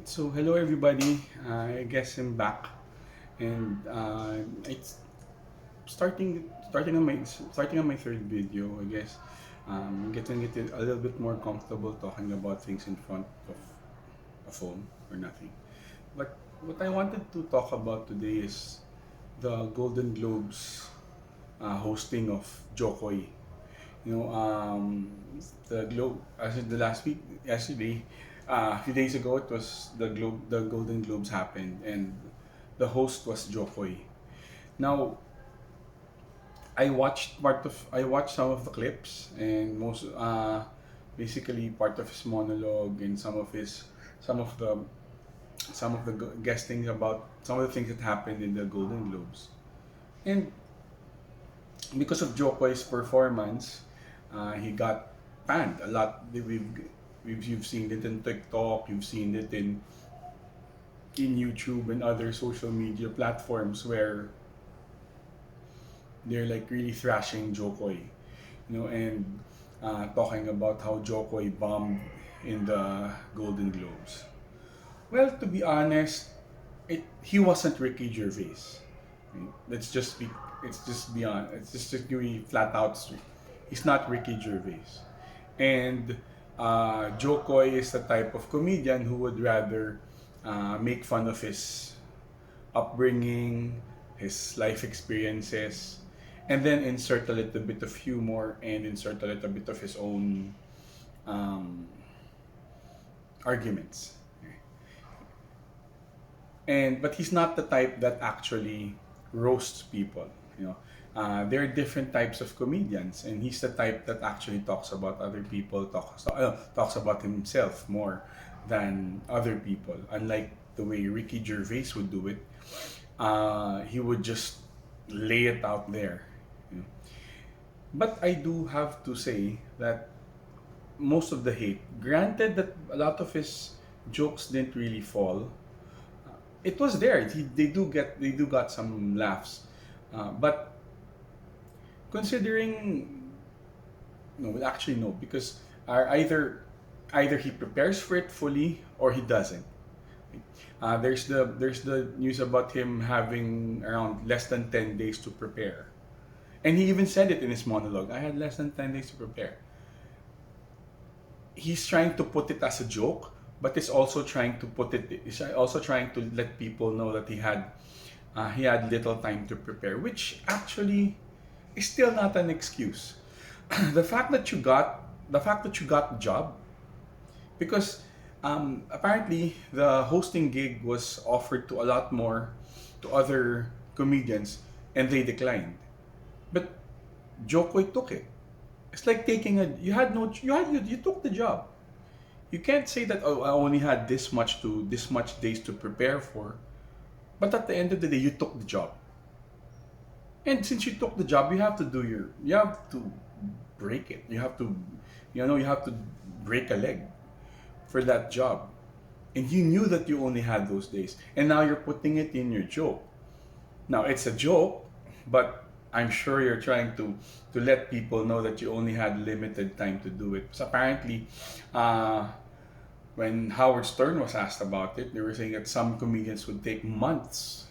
So hello everybody. I guess I'm back, and it's starting on my third video. I guess getting a little bit more comfortable talking about things in front of a phone or nothing. But what I wanted to talk about today is the Golden Globes hosting of Jokoy. You know, the Globe as in the last week yesterday, a few days ago, it was the Golden Globes happened, and the host was Jokoy. Now, I watched some of the clips, and most basically part of his monologue and some of the guestings about some of the things that happened in the Golden Globes. And because of Jokoy's performance, he got banned a lot. You've seen it in TikTok, you've seen it in YouTube and other social media platforms where they're like really thrashing Jokoy, and talking about how Jokoy bombed in the Golden Globes. Well, to be honest, he wasn't Ricky Gervais. Right? It's just beyond. It's just to be flat out straight. He's not Ricky Gervais, and Jokoy is the type of comedian who would rather make fun of his upbringing, his life experiences, and then insert a little bit of humor and insert a little bit of his own um, arguments. But he's not the type that actually roasts people. You know, there are different types of comedians, and he's the type that actually talks about other people, talks about himself more than other people. Unlike the way Ricky Gervais would do it, he would just lay it out there. You know. But I do have to say that most of the hate, granted that a lot of his jokes didn't really fall, it was there. They do got some laughs, but considering no, well, actually no, because either he prepares for it fully or he doesn't. There's the news about him having around less than 10 days to prepare, and he even said it in his monologue. I had less than 10 days to prepare. He's trying to put it as a joke, but he's also trying to let people know that he had little time to prepare, which actually is still not an excuse. the fact that you got the job, because apparently the hosting gig was offered to a lot more to other comedians, and they declined. But Jokoy took it. It's like taking a you had no you took the job. You can't say that, oh, I only had this much days to prepare for, but at the end of the day you took the job. And since you took the job, you have to break it. You have to break a leg for that job. And you knew that you only had those days. And now you're putting it in your joke. Now it's a joke, but I'm sure you're trying to let people know that you only had limited time to do it. So apparently, uh, when Howard Stern was asked about it, they were saying that some comedians would take months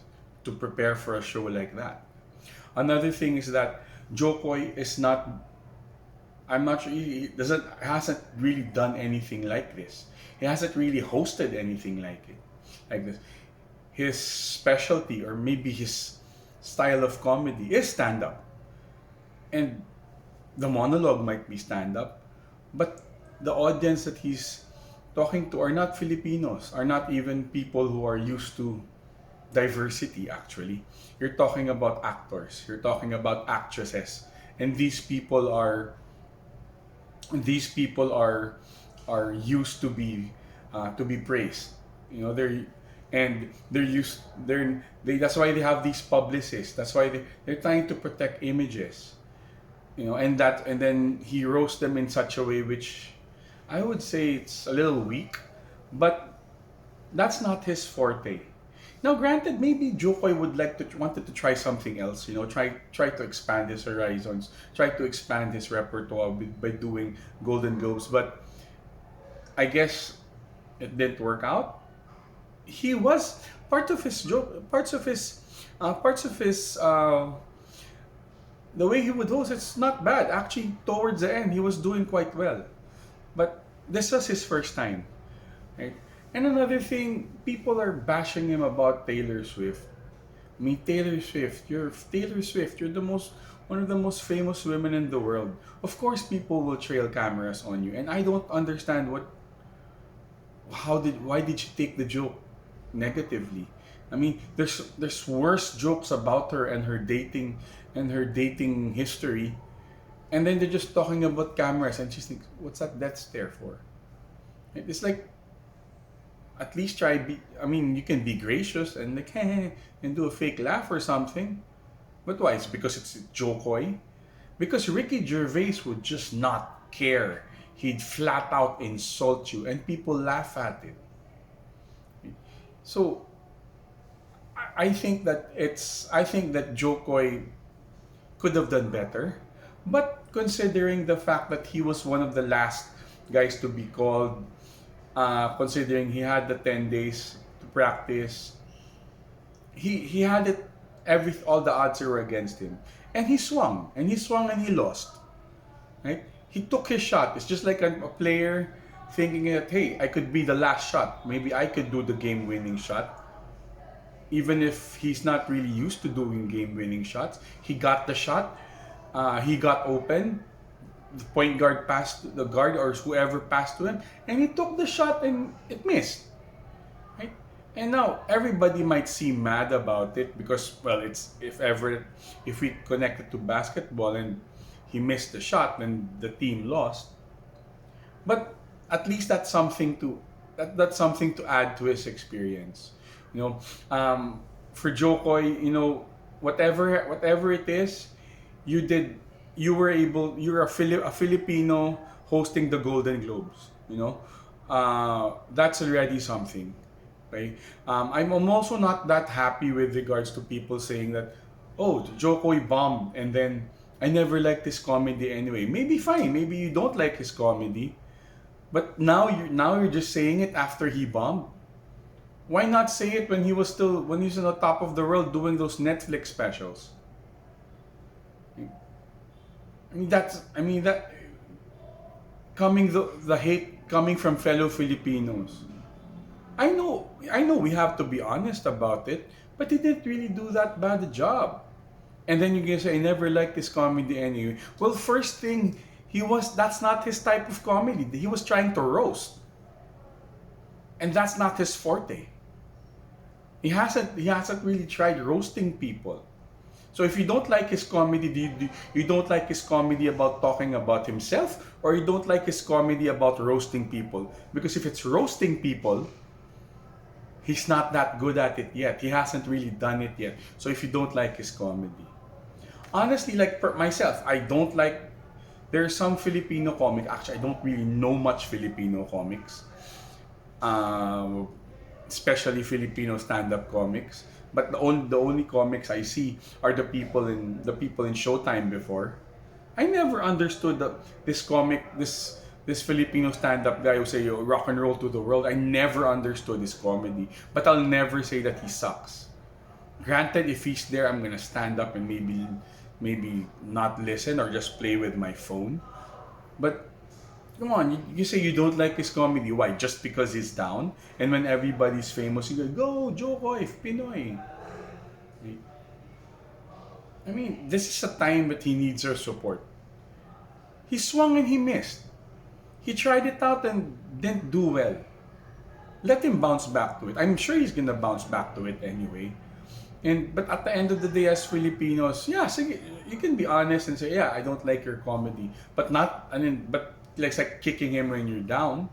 to prepare for a show like that. Another thing is that Jokoy is not. I'm not sure he doesn't hasn't really done anything like this. He hasn't really hosted anything like this. His specialty, or maybe his style of comedy, is stand up, and the monologue might be stand up, but the audience that he's talking to are not Filipinos, are not even people who are used to diversity. Actually, you're talking about actors, you're talking about actresses, and these people are used to be praised. You know, they're used they that's why they have these publicists. That's why they're trying to protect images. And then he roasts them in such a way which I would say it's a little weak, but that's not his forte. Now, granted, maybe Jokoy wanted to try something else. Try to expand his horizons, try to expand his repertoire by doing Golden Globes. But I guess it didn't work out. he was part of his joke, parts of his the way he would host. It's not bad actually. Towards the end, he was doing quite well, but this was his first time, right? And another thing, people are bashing him about Taylor Swift. I mean, Taylor Swift. You're the most one of the most famous women in the world. Of course, people will trail cameras on you, and I don't understand why did she take the joke negatively? I mean, there's worse jokes about her and her dating history, and then they're just talking about cameras, and she's thinks, what's that death stare for? It's like, at least try be. I mean, you can be gracious and like and do a fake laugh or something. But why? It's because it's Jokoy. Because Ricky Gervais would just not care. He'd flat out insult you, and people laugh at it. So I think that Jokoy could have done better. But considering the fact that he was one of the last guys to be called, considering he had the 10 days to practice, he had it, all the odds were against him. And he swung and he lost. Right? He took his shot. It's just like a player thinking that, hey, I could be the last shot. Maybe I could do the game-winning shot. Even if he's not really used to doing game-winning shots, he got the shot. He got open. The point guard passed the guard or whoever passed to him, and he took the shot and it missed. Right? And now everybody might seem mad about it because, well, it's if we connect it to basketball and he missed the shot, then the team lost. But at least that's something to add to his experience. You know, for Jokoy, whatever it is, you did. You're a Filipino hosting the Golden Globes. That's already something. Okay? I'm also not that happy with regards to people saying that, oh, Jokoy bombed and then I never liked his comedy anyway. Maybe fine, maybe you don't like his comedy, but now you're just saying it after he bombed. Why not say it when he's on the top of the world doing those Netflix specials? I mean that coming the hate coming from fellow Filipinos. I know we have to be honest about it, but he didn't really do that bad a job. And then you can say I never liked his comedy anyway. Well, first thing, that's not his type of comedy. He was trying to roast. And that's not his forte. He hasn't really tried roasting people. So if you don't like his comedy, you don't like his comedy about talking about himself, or you don't like his comedy about roasting people? Because if it's roasting people, he's not that good at it yet. He hasn't really done it yet. So if you don't like his comedy, honestly, like myself, I don't like. There are some Filipino comics. Actually, I don't really know much Filipino comics, especially Filipino stand-up comics. But the only comics I see are the people in Showtime before. I never understood this Filipino stand-up guy who say rock and roll to the world. I never understood his comedy, but I'll never say that he sucks. Granted, if he's there, I'm gonna stand up and maybe not listen or just play with my phone. But come on, you say you don't like his comedy. Why? Just because he's down? And when everybody's famous, you go Jokoy, Pinoy. I mean, this is a time that he needs our support. He swung and he missed. He tried it out and didn't do well. Let him bounce back to it. I'm sure he's gonna bounce back to it anyway. But at the end of the day, as Filipinos, yeah, sige, you can be honest and say, yeah, I don't like your comedy, but it's like kicking him when you're down.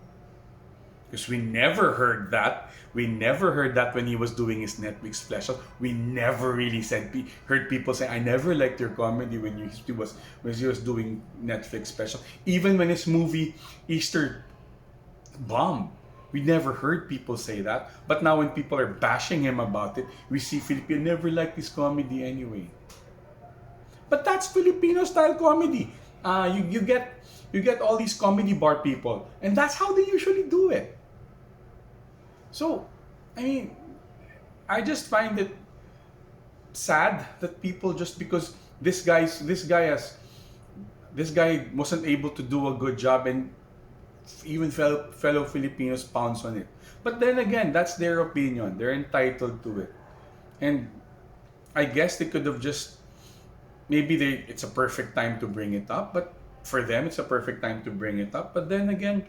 Because we never heard that. We never heard that when he was doing his Netflix special. We never really heard people say, I never liked your comedy when he was doing Netflix special. Even when his movie Easter bombed. We never heard people say that. But now when people are bashing him about it, we see Filipino never liked his comedy anyway. But that's Filipino style comedy. You get all these comedy bar people, and that's how they usually do it. So I mean, I just find it sad that people, just because this guy wasn't able to do a good job, and even fellow Filipinos pounce on it. But then again, that's their opinion. They're entitled to it. And I guess they could have just, maybe it's a perfect time to bring it up, but for them it's a perfect time to bring it up. But then again,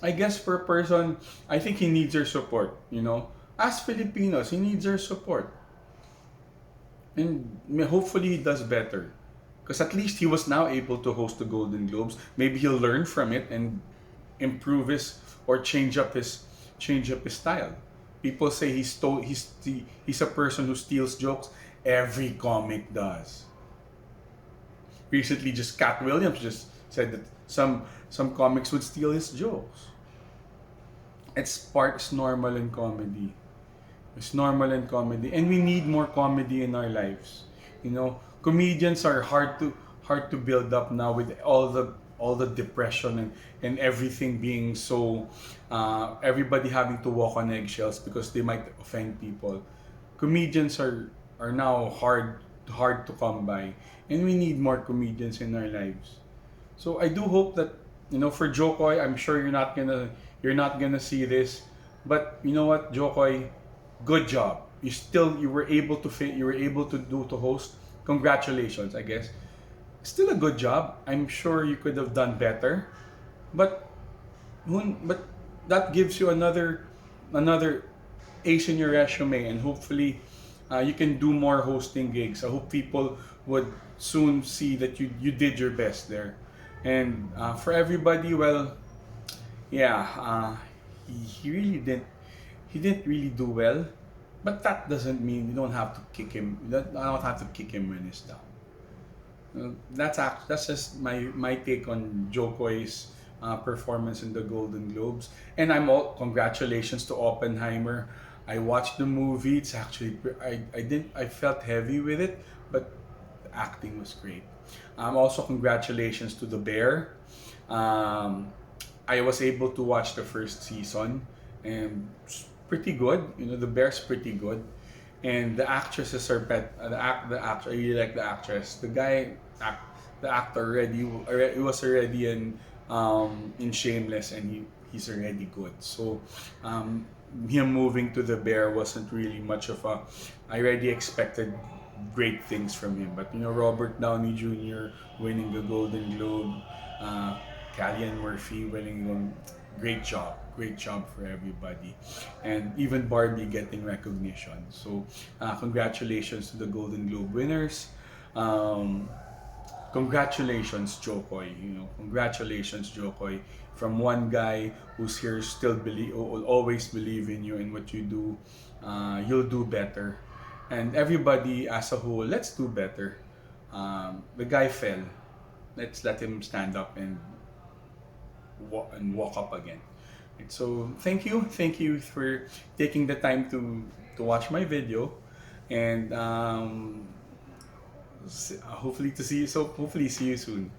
I guess for a person, I think he needs our support, you know. As Filipinos, he needs our support. And hopefully he does better. Because at least he was now able to host the Golden Globes. Maybe he'll learn from it and improve his, or change up his style. People say he's a person who steals jokes. Every comic does. Recently, just Cat Williams just said that some comics would steal his jokes. It's normal in comedy. It's normal in comedy, and we need more comedy in our lives. You know, comedians are hard to build up now with all the depression and everything being so, everybody having to walk on eggshells because they might offend people. Comedians are now hard to come by, and we need more comedians in our lives. So I do hope that, you know, for Jokoy, I'm sure you're not gonna see this, but you know what, Jokoy, good job. You were able to to host. Congratulations, I guess. Still a good job. I'm sure you could have done better, but but that gives you another ace in your resume, and hopefully you can do more hosting gigs. I hope people would soon see that you did your best there. And for everybody, well, yeah, he didn't really do well, but that doesn't mean you don't have to kick him. I don't have to kick him when he's down. That's just my take on Jokoy's performance in the Golden Globes. And congratulations to Oppenheimer. I watched the movie. It's actually, I felt heavy with it, but the acting was great. Also congratulations to the Bear. I was able to watch the first season, and it's pretty good. You know, the Bear's pretty good, and the actresses are the actor. I really like the actress. The actor he was already in Shameless, and he's already good. So him moving to the Bear wasn't really much of a. I already expected great things from him, but you know, Robert Downey Jr. winning the Golden Globe, Cillian Murphy winning them. Great job for everybody, and even Barbie getting recognition. So, congratulations to the Golden Globe winners. Congratulations, Jokoy. You know, congratulations, Jokoy. From one guy who's here, will always believe in you and what you do. You'll do better, and everybody as a whole, let's do better. The guy fell. Let's let him stand up and walk up again. So thank you for taking the time to watch my video, and hopefully see you soon.